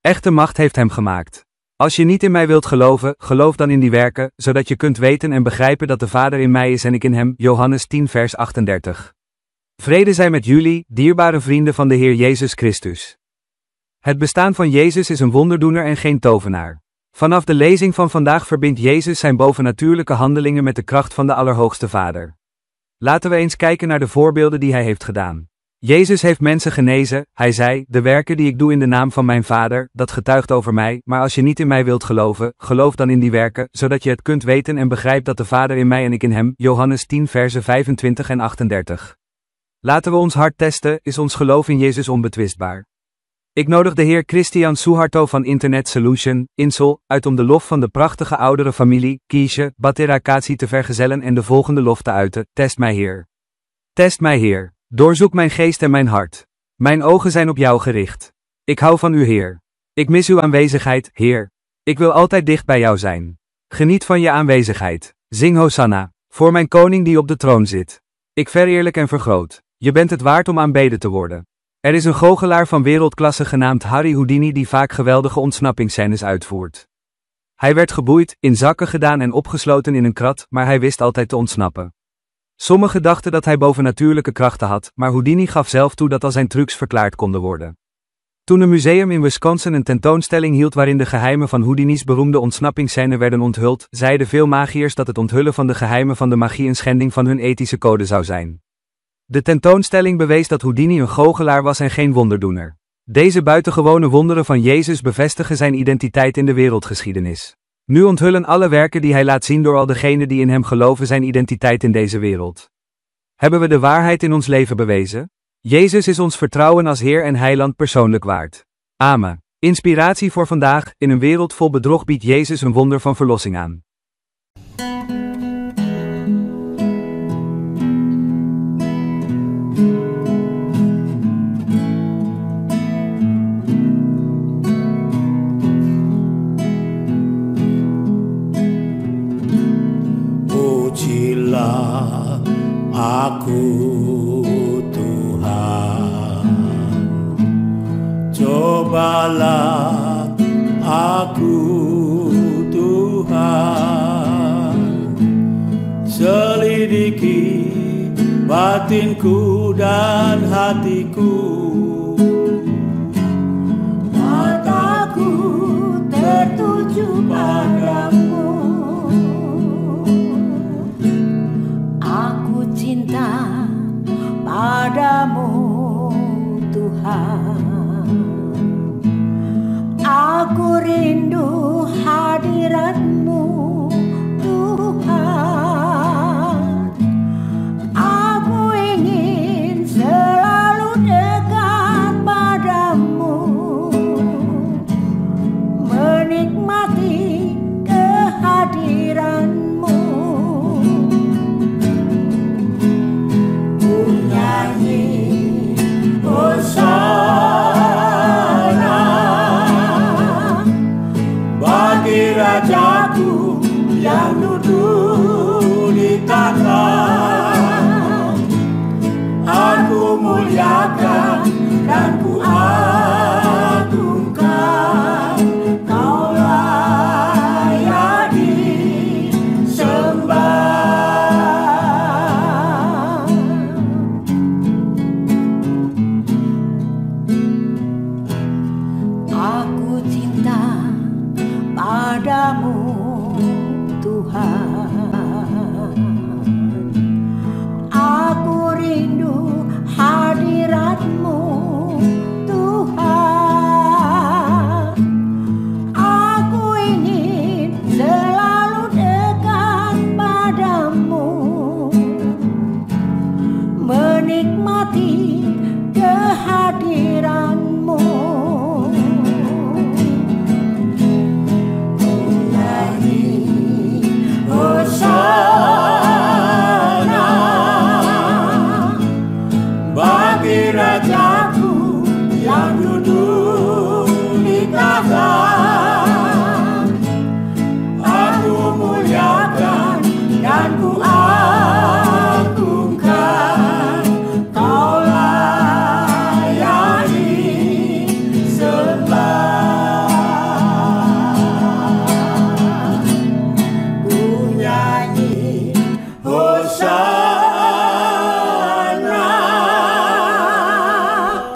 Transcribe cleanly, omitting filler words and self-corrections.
Echte macht heeft hem gemaakt. Als je niet in mij wilt geloven, geloof dan in die werken, zodat je kunt weten en begrijpen dat de Vader in mij is en ik in hem. Johannes 10 vers 38. Vrede zij met jullie, dierbare vrienden van de Heer Jezus Christus. Het bestaan van Jezus is een wonderdoener en geen tovenaar. Vanaf de lezing van vandaag verbindt Jezus zijn bovennatuurlijke handelingen met de kracht van de Allerhoogste Vader. Laten we eens kijken naar de voorbeelden die hij heeft gedaan. Jezus heeft mensen genezen, hij zei, de werken die ik doe in de naam van mijn Vader, dat getuigt over mij, maar als je niet in mij wilt geloven, geloof dan in die werken, zodat je het kunt weten en begrijpt dat de Vader in mij en ik in hem. Johannes 10 versen 25 en 38. Laten we ons hart testen, is ons geloof in Jezus onbetwistbaar? Ik nodig de heer Christian Suharto van Internet Solution, Insel, uit om de lof van de prachtige oudere familie, Kiesje, Baterakatsi te vergezellen en de volgende lof te uiten: test mij Heer. Test mij Heer. Doorzoek mijn geest en mijn hart. Mijn ogen zijn op jou gericht. Ik hou van u Heer. Ik mis uw aanwezigheid, Heer. Ik wil altijd dicht bij jou zijn. Geniet van je aanwezigheid. Zing Hosanna, voor mijn koning die op de troon zit. Ik vereerlijk en vergroot. Je bent het waard om aanbeden te worden. Er is een goochelaar van wereldklasse genaamd Harry Houdini die vaak geweldige ontsnappingsscènes uitvoert. Hij werd geboeid, in zakken gedaan en opgesloten in een krat, maar hij wist altijd te ontsnappen. Sommigen dachten dat hij bovennatuurlijke krachten had, maar Houdini gaf zelf toe dat al zijn trucs verklaard konden worden. Toen een museum in Wisconsin een tentoonstelling hield waarin de geheimen van Houdini's beroemde ontsnappingsscène werden onthuld, zeiden veel magiërs dat het onthullen van de geheimen van de magie een schending van hun ethische code zou zijn. De tentoonstelling bewees dat Houdini een goochelaar was en geen wonderdoener. Deze buitengewone wonderen van Jezus bevestigen zijn identiteit in de wereldgeschiedenis. Nu onthullen alle werken die hij laat zien door al degenen die in hem geloven zijn identiteit in deze wereld. Hebben we de waarheid in ons leven bewezen? Jezus is ons vertrouwen als Heer en Heiland persoonlijk waard. Amen. Inspiratie voor vandaag: in een wereld vol bedrog biedt Jezus een wonder van verlossing aan. Pujilah aku Tuhan, cobalah aku Tuhan, selidiki batinku dan hatiku, mataku tertuju padamu. Cinta padamu Tuhan, aku rindu hadirat-Mu Tuhan, aku ingin selalu dekat padamu, menikmati kehadiran-Mu. Hosana bagi Rajaku yang duduk di tangan. Aku muliakan dan ku agungkan, Kau layak disembah. Padamu